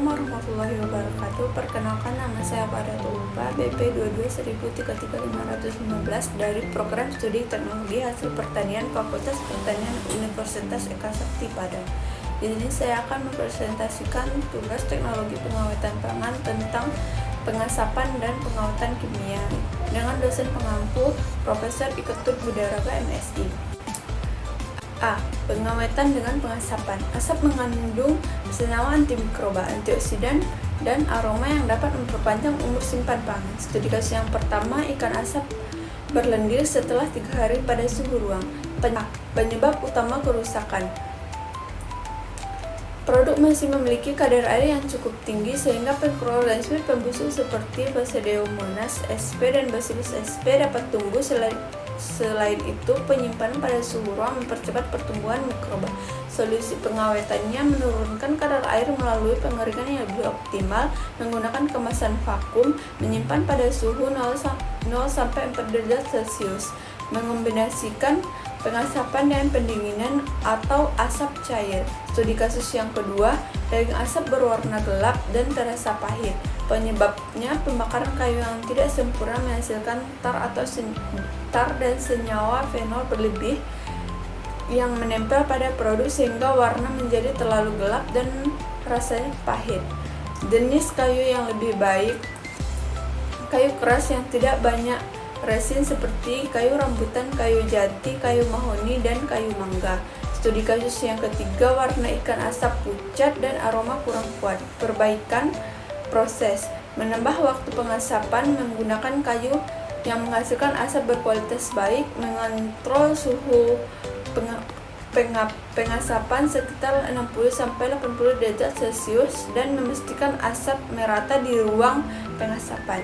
Assalamualaikum warahmatullahi wabarakatuh. Perkenalkan, nama saya Faratul Ulfa, BP 22-13515 dari Program Studi Teknologi Hasil Pertanian Fakultas Pertanian Universitas Eka Sakti Padang. Di sini saya akan mempresentasikan tugas teknologi pengawetan pangan tentang pengasapan dan pengawetan kimia dengan dosen pengampu Profesor Iketut Budaraba MSI. A. Pengawetan dengan pengasapan. Asap mengandung senyawa antimikroba, antioksidan, dan aroma yang dapat memperpanjang umur simpan pangan. Studi kasus yang pertama, ikan asap berlendir setelah 3 hari pada suhu ruang. Penyebab utama kerusakan. Produk masih memiliki kadar air yang cukup tinggi sehingga mikroorganisme pembusuk seperti Basidiomyces sp dan Bacillus sp dapat tumbuh. Selain itu, penyimpanan pada suhu ruang mempercepat pertumbuhan mikroba. Solusi pengawetannya menurunkan kadar air melalui pengeringan yang lebih optimal, menggunakan kemasan vakum, menyimpan pada suhu 0 sampai 4 derajat Celcius, mengombinasikan pengasapan dan pendinginan atau asap cair. Studi kasus yang kedua, daging asap berwarna gelap dan terasa pahit. Penyebabnya pembakaran kayu yang tidak sempurna menghasilkan tar dan senyawa fenol berlebih yang menempel pada produk sehingga warna menjadi terlalu gelap dan rasanya pahit. Jenis kayu yang lebih baik, kayu keras yang tidak banyak resin seperti kayu rambutan, kayu jati, kayu mahoni, dan kayu mangga. Studi kasus yang ketiga, warna ikan asap pucat dan aroma kurang kuat. Perbaikan proses, menambah waktu pengasapan menggunakan kayu yang menghasilkan asap berkualitas baik, mengontrol suhu pengasapan sekitar 60-80 derajat Celcius dan memastikan asap merata di ruang pengasapan.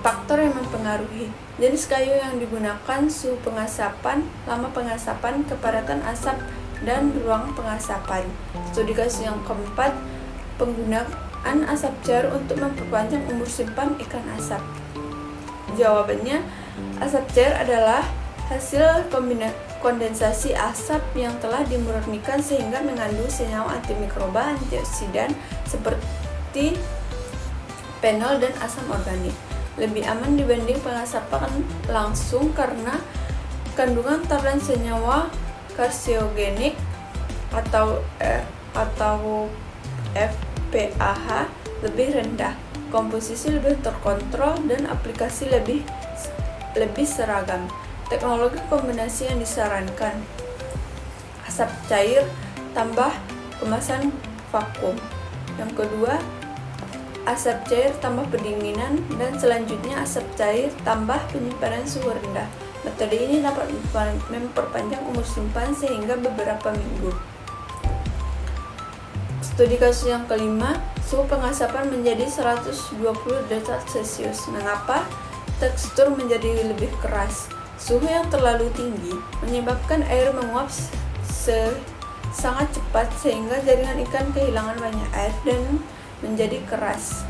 Faktor yang mempengaruhi: jenis kayu yang digunakan, suhu pengasapan, lama pengasapan, kepadatan asap, dan ruang pengasapan. Studi kasus yang keempat, penggunaan asap cair untuk memperpanjang umur simpan ikan asap. Jawabannya, asap cair adalah hasil kondensasi asap yang telah dimurnikan sehingga mengandung senyawa antimikroba, antioksidan seperti fenol dan asam organik. Lebih aman dibanding pengasapan langsung karena kandungan tar dan senyawa karsiogenik atau FPAH lebih rendah, komposisi lebih terkontrol, dan aplikasi lebih seragam. Teknologi kombinasi yang disarankan: asap cair tambah kemasan vakum. Yang kedua, asap cair tambah pendinginan, dan selanjutnya asap cair tambah penyimpanan suhu rendah. Metode ini dapat memperpanjang umur simpan sehingga beberapa minggu. Studi kasus yang kelima, suhu pengasapan menjadi 120 derajat Celcius. Mengapa tekstur menjadi lebih keras? Suhu yang terlalu tinggi menyebabkan air menguap sangat cepat sehingga jaringan ikan kehilangan banyak air dan menjadi keras.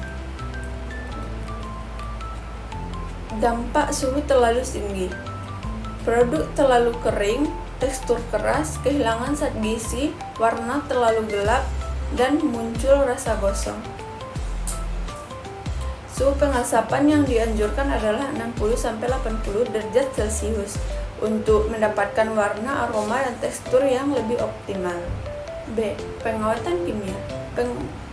Dampak suhu terlalu tinggi: produk terlalu kering, tekstur keras, kehilangan zat gizi, warna terlalu gelap, dan muncul rasa gosong. Suhu pengasapan yang dianjurkan adalah 60-80 derajat Celcius untuk mendapatkan warna, aroma, dan tekstur yang lebih optimal. B. Pengawatan kimia.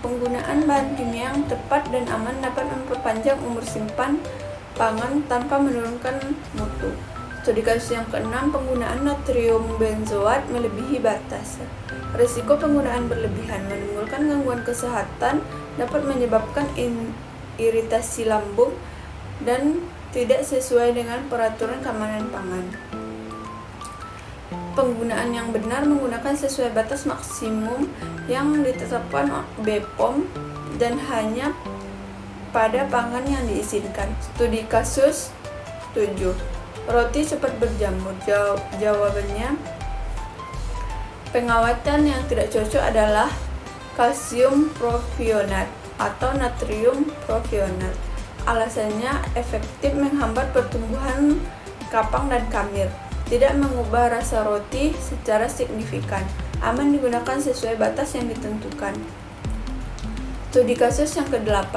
Penggunaan bahan kimia yang tepat dan aman dapat memperpanjang umur simpan pangan tanpa menurunkan mutu. Studi kasus yang keenam, penggunaan natrium benzoat melebihi batas. Risiko penggunaan berlebihan menimbulkan gangguan kesehatan, dapat menyebabkan iritasi lambung, dan tidak sesuai dengan peraturan keamanan pangan. Penggunaan yang benar menggunakan sesuai batas maksimum yang ditetapkan BPOM dan hanya pada pangan yang diizinkan. Studi kasus 7. Roti cepat berjamur. Jawabannya, pengawatan yang tidak cocok adalah kalsium propionat atau natrium propionat. Alasannya efektif menghambat pertumbuhan kapang dan kamir, tidak mengubah rasa roti secara signifikan, aman digunakan sesuai batas yang ditentukan. Studi kasus yang ke-8.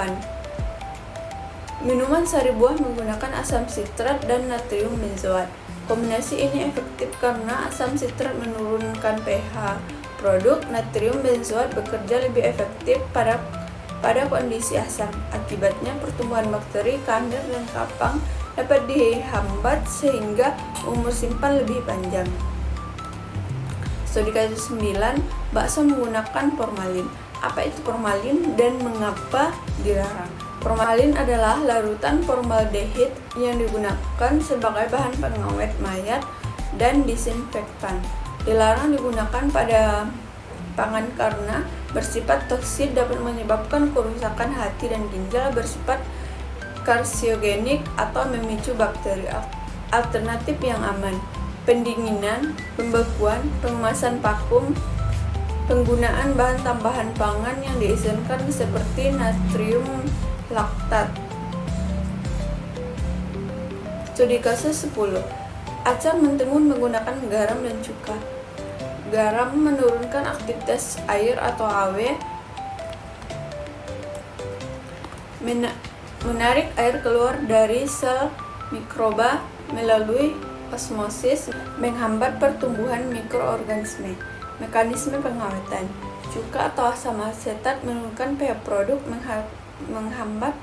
Minuman sari buah menggunakan asam sitrat dan natrium benzoat. Kombinasi ini efektif karena asam sitrat menurunkan pH produk, natrium benzoat bekerja lebih efektif pada kondisi asam. Akibatnya pertumbuhan bakteri, kanker, dan kapang dapat dihambat sehingga umur simpan lebih panjang. Studi kasus 9, bakso menggunakan formalin. Apa itu formalin dan mengapa dilarang? Formalin adalah larutan formaldehid yang digunakan sebagai bahan pengawet mayat dan disinfektan. Dilarang digunakan pada pangan karena bersifat toksik, dapat menyebabkan kerusakan hati dan ginjal, bersifat karsiogenik atau memicu bakteri. Alternatif yang aman: pendinginan, pembekuan, pengemasan vakum, penggunaan bahan tambahan pangan yang diizinkan seperti natrium laktat. Studi kasus 10. Acar mentimun menggunakan garam dan cuka. Garam menurunkan aktivitas air atau AW, menarik air keluar dari sel mikroba melalui osmosis, menghambat pertumbuhan mikroorganisme. Mekanisme pengawetan: cuka atau asam asetat menurunkan pH produk, menghambat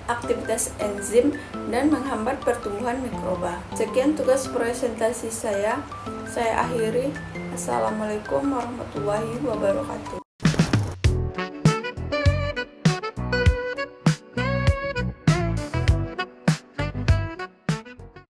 aktivitas enzim, dan menghambat pertumbuhan mikroba. Sekian tugas presentasi saya akhiri. Assalamualaikum warahmatullahi wabarakatuh.